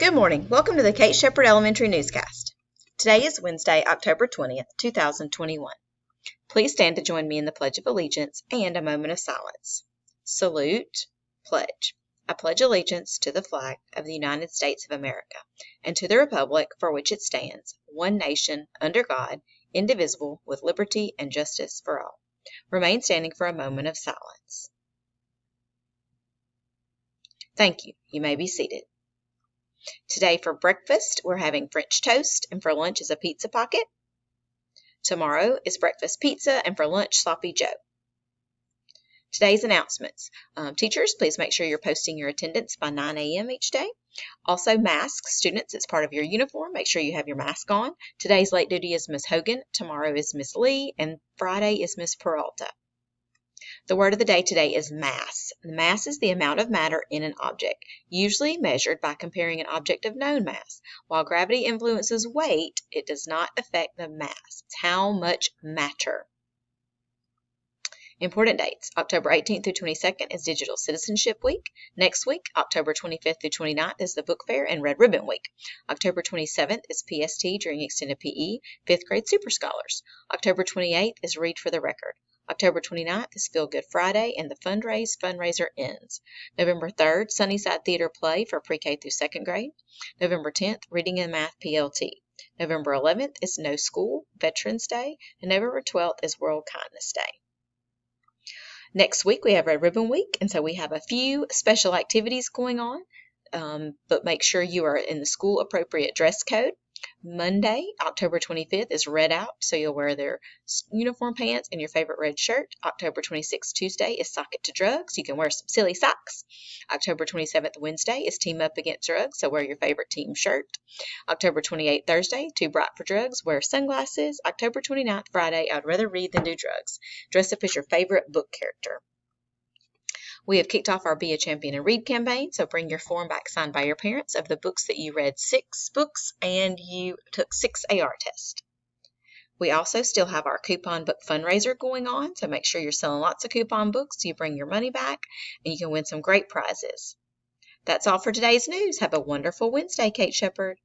Good morning. Welcome to the Kate Shepherd Elementary Newscast. Today is Wednesday, October 20th, 2021. Please stand to join me in the Pledge of Allegiance and a moment of silence. Salute, pledge. I pledge allegiance to the flag of the United States of America and to the republic for which it stands, one nation, under God, indivisible, with liberty and justice for all. Remain standing for a moment of silence. Thank you. You may be seated. Today for breakfast, we're having French toast, and for lunch is a pizza pocket. Tomorrow is breakfast pizza, and for lunch, sloppy joe. Today's announcements. Teachers, please make sure you're posting your attendance by 9 a.m. each day. Also, masks. Students, it's part of your uniform. Make sure you have your mask on. Today's late duty is Miss Hogan. Tomorrow is Miss Lee, and Friday is Miss Peralta. The word of the day today is mass. Mass is the amount of matter in an object, usually measured by comparing an object of known mass. While gravity influences weight, it does not affect the mass. It's how much matter. Important dates. October 18th through 22nd is Digital Citizenship Week. Next week, October 25th through 29th, is the Book Fair and Red Ribbon Week. October 27th is PST during Extended PE, 5th grade Super Scholars. October 28th is Read for the Record. October 29th is Feel Good Friday, and the Fundraiser ends. November 3rd, Sunnyside Theater Play for pre-K through 2nd grade. November 10th, Reading and Math PLT. November 11th is No School, Veterans Day, and November 12th is World Kindness Day. Next week, we have Red Ribbon Week, and so we have a few special activities going on, but make sure you are in the school-appropriate dress code. Monday, October 25th, is Red Out, so you'll wear their uniform pants and your favorite red shirt. October 26th, Tuesday, is Sock It to Drugs. You can wear some silly socks. October 27th, Wednesday, is Team Up Against Drugs, so wear your favorite team shirt. October 28th, Thursday, Too Bright for Drugs, wear sunglasses. October 29th, Friday, I'd rather read than do drugs. Dress up as your favorite book character. We have kicked off our Be a Champion and Read campaign, so bring your form back signed by your parents of the books that you read 6 books and you took 6 AR tests. We also still have our coupon book fundraiser going on, so make sure you're selling lots of coupon books so you bring your money back and you can win some great prizes. That's all for today's news. Have a wonderful Wednesday, Kate Shepherd.